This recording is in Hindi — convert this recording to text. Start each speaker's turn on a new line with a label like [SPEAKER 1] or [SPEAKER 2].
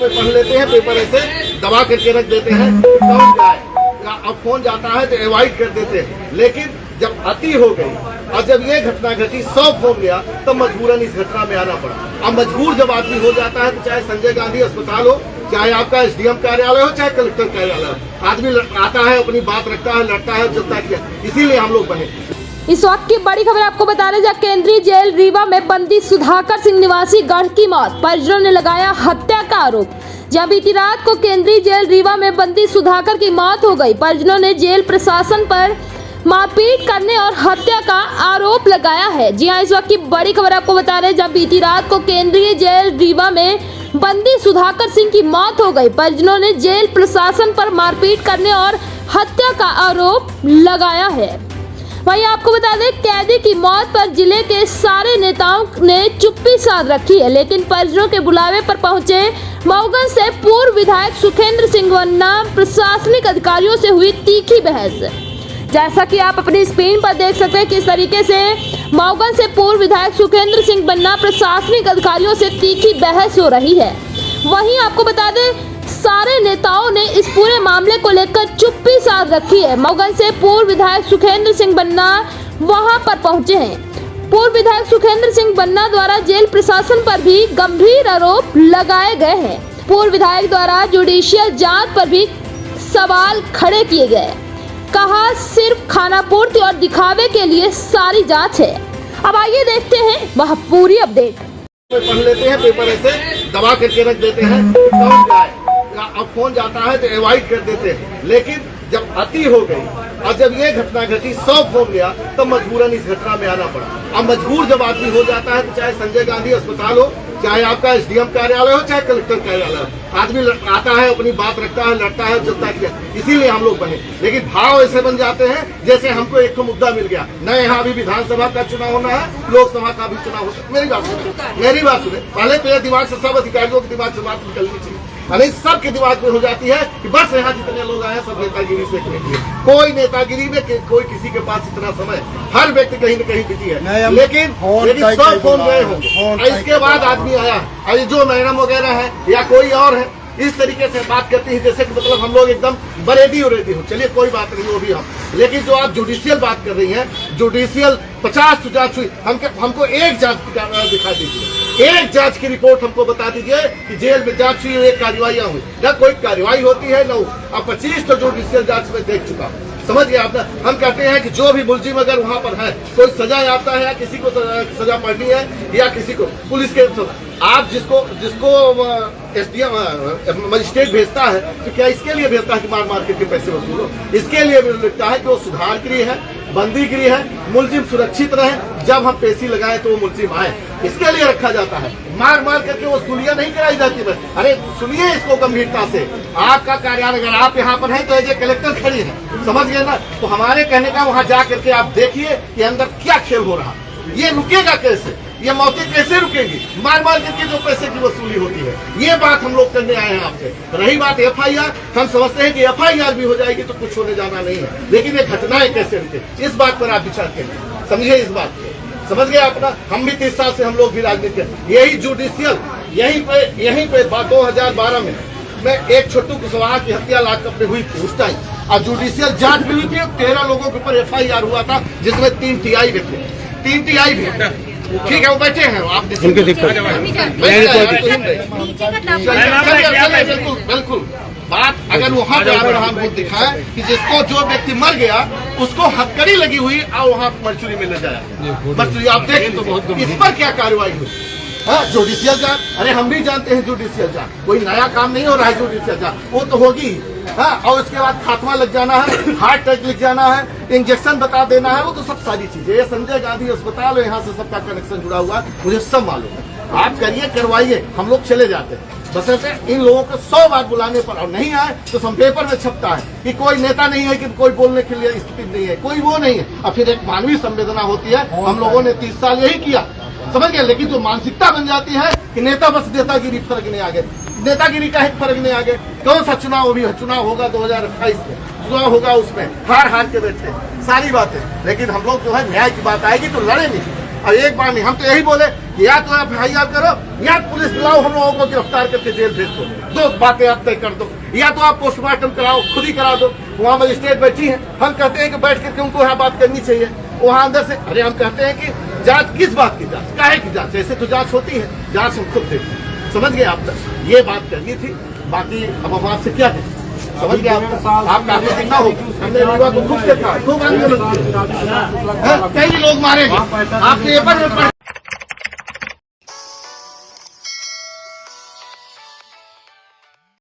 [SPEAKER 1] पढ़ लेते हैं, पेपर ऐसे दबा करके रख देते हैं, कौन जाए, अब फोन जाता है तो अवॉइड कर देते हैं। लेकिन जब अति हो गई और जब ये घटना घटी 100 फोन गया तब मजबूरन इस घटना में आना पड़ा। अब मजबूर जब आदमी हो जाता है तो चाहे संजय गांधी अस्पताल हो, चाहे आपका SDM कार्यालय हो, चाहे कलेक्टर कार्यालय हो, आदमी आता है, अपनी बात रखता है, लड़ता है, चलता है। इसीलिए हम लोग बने।
[SPEAKER 2] इस वक्त की बड़ी खबर आपको बता रहे जब केंद्रीय जेल रीवा में बंदी सुधाकर सिंह निवासी गढ़ की मौत, परिजनों ने लगाया हत्या का आरोप। जब बीती रात को केंद्रीय जेल रीवा में बंदी सुधाकर की मौत हो गई, परिजनों ने जेल प्रशासन पर मारपीट करने और हत्या का आरोप लगाया है। जी हां, इस वक्त की बड़ी खबर आपको बता रहे जब बीती रात को केंद्रीय जेल रीवा में बंदी सुधाकर सिंह की मौत हो गई, परिजनों ने जेल प्रशासन पर मारपीट करने और हत्या का आरोप लगाया है। वहीं आपको बता दें कैदी की मौत पर जिले के सारे नेताओं ने चुप्पी साध रखी है, लेकिन परिजनों के बुलावे पर पहुंचे मऊगन से पूर्व विधायक सुखेंद्र सिंह बन्ना प्रशासनिक अधिकारियों से हुई तीखी बहस। जैसा कि आप अपनी स्क्रीन पर देख सकते हैं किस तरीके से मऊगन से पूर्व विधायक सुखेंद्र सिंह बन्ना प्रशासनिक अधिकारियों से तीखी बहस हो रही है। वहीं आपको बता दें सारे नेताओं ने इस पूरे मामले को लेकर चुप्पी साध रखी है। मऊगन से पूर्व विधायक सुखेंद्र सिंह बन्ना वहां पर पहुंचे हैं। पूर्व विधायक सुखेंद्र सिंह बन्ना द्वारा जेल प्रशासन पर भी गंभीर आरोप लगाए गए हैं। पूर्व विधायक द्वारा जुडिशियल जांच पर भी सवाल खड़े किए गए। कहा सिर्फ खानापूर्ति और दिखावे के लिए सारी जांच है। अब आइए देखते हैं वह पूरी अपडेट।
[SPEAKER 1] पढ़ लेते हैं, पेपर ऐसे दबा करके रख देते हैं, कौन जाए, अब फोन जाता है तो अवॉइड कर देते हैं। लेकिन जब अति हो गई और जब ये घटना घटी 100 फोन गया तब मजबूरन इस घटना में आना पड़ा। अब मजबूर जब आदमी हो जाता है तो चाहे संजय गांधी अस्पताल हो, चाहे आपका SDM कार्यालय हो, चाहे कलेक्टर कार्यालय हो, आदमी आता है, अपनी बात रखता है, लड़ता है, चलता है। इसीलिए हम लोग बने। लेकिन भाव ऐसे बन जाते हैं जैसे हमको एक मुद्दा मिल गया न, यहाँ अभी विधानसभा का चुनाव होना है, लोकसभा का भी चुनाव होता है। मेरी बात सुने, पहले तो दिमाग से सब अधिकारियों के दिमाग से बात निकलनी चाहिए। अरे सबके दिमाग में हो जाती है कि बस यहाँ जितने लोग आए सब नेतागिरी से निकले। कोई नेतागिरी में कोई किसी के पास इतना समय, हर व्यक्ति कहीं न कहीं बिजी है। लेकिन 100 फोन गए होंगे, इसके बाद आदमी आया, अरे जो मैडम वगैरह है या कोई और है इस तरीके से बात करती है जैसे कि मतलब हम लोग एकदम बरेदी उरेदी हो। चलिए कोई बात नहीं, वो भी हम। लेकिन जो आप जुडिशियल बात कर रही हैं, जुडिशियल 50 जांच हुई, हमको एक जांच दिखा दीजिए, एक जांच की रिपोर्ट हमको बता दीजिए कि जेल में जांच हुई, एक कार्रवाइयां हुई। न कोई कार्रवाई होती है न। अब 25 तो जुडिशियल जांच में देख चुका हूँ। समझ गया आपने। हम कहते हैं कि जो भी मुलजिम अगर वहाँ पर है, कोई सजा याफ्ता है या किसी को सजा पड़नी है या किसी को पुलिस के, आप जिसको SDM मजिस्ट्रेट भेजता है तो क्या इसके लिए भेजता है कि मार मार करके पैसे वसूलो? इसके लिए लिखता है कि वो सुधार गृह है, बंदी गृह है, मुलजिम सुरक्षित रहे, जब हम पेशी लगाए तो वो मुलजिम आए, इसके लिए रखा जाता है। मार मार करके वो सुलिया नहीं कराई जाती है। अरे सुनिए इसको गंभीरता से। आपका कार्यालय अगर आप यहाँ पर है तो एज ए कलेक्टर खड़ी है, समझ गए ना? तो हमारे कहने का वहाँ जा करके आप देखिए कि अंदर क्या खेल हो रहा। ये रुकेगा कैसे? ये मौतें कैसे रुकेंगी? मार मार करके जो पैसे की वसूली होती है, ये बात हम लोग करने आए हैं आपसे। रही बात FIR, हम समझते हैं कि FIR भी हो जाएगी तो कुछ होने जाना नहीं है, लेकिन ये घटनाएं कैसे रुके, इस बात पर आप विचार करें। समझिए इस बात को, समझ गए अपना। हम भी 30 साल से हम लोग भी राजनीति कर, यही जुडिशियल यहीं पे 2012 में मैं एक छोटू कुशवाहा की हत्या लाकअप में हुई थी उस टाइम, और जुडिशियल जांच भी हुई थी। 13 लोगों के ऊपर FIR हुआ था जिसमें 3 TI भी थे, 3 TI भी। ठीक है, वो बैठे हैं, आप बिल्कुल बात अगर वहाँ पे हमको दिखाए कि जिसको जो व्यक्ति मर गया उसको हथकड़ी लगी हुई और वहाँ मर्चुरी में ले जाया, मर्चुरी आप देखें तो बहुत, इस पर क्या कार्रवाई हुई? हाँ, जुडिशियल जांच, अरे हम भी जानते हैं जुडिशियल जांच कोई नया काम नहीं हो रहा है। जुडिशियल जांच वो तो होगी, हाँ, और उसके बाद खात्मा लग जाना है, हार्ट अटैक लिख जाना है, इंजेक्शन बता देना है, वो तो सब सारी चीजें। ये संजय गांधी अस्पताल है, यहाँ से सबका कनेक्शन जुड़ा हुआ, मुझे सब मालूम है। आप करिए, करवाइए, हम लोग चले जाते हैं। बस इन लोगों को 100 बार बुलाने पर और नहीं आए तो सब पेपर में छपता है कि कोई नेता नहीं है, कि कोई बोलने के लिए स्थिति नहीं है, कोई वो नहीं है। और फिर एक मानवीय संवेदना होती है, हम लोगों ने 30 साल यही किया, समझ गए। लेकिन जो मानसिकता बन जाती है कि नेता बस नेतागिरी, फर्क नहीं आ गए, नेतागिरी का एक फर्क नहीं आ गए। कौन सा चुनाव भी है? चुनाव होगा 2028 में, चुनाव होगा, उसमें हार के बैठे सारी बातें। लेकिन हम लोग जो है न्याय की बात आएगी तो लड़ेंगे, और एक बार नहीं, हम तो यही बोले कि या तो FIR करो या पुलिस बुलाओ, हम लोगों को गिरफ्तार करके जेल भेज दो। दो बातें आप तय कर दो, या तो आप पोस्टमार्टम कराओ, खुद ही करा दो। वहाँ मजिस्ट्रेट बैठी है, हम कहते हैं कि बैठ करके उनको यहाँ बात करनी चाहिए। वहाँ अंदर से अरे हम कहते हैं कि जांच किस बात की जांच, काहे की जांच, ऐसे तो जांच होती है, जांच हम खुद देखते हैं। समझ गए आप तक, ये बात करनी थी। बाकी अब हम आपसे क्या कहें, समझ गए आप काफी दिखना हो। हमने रीवा को खूब देखा, खूब आंदोलन किया, कई लोग मारे गए, आपने ये पर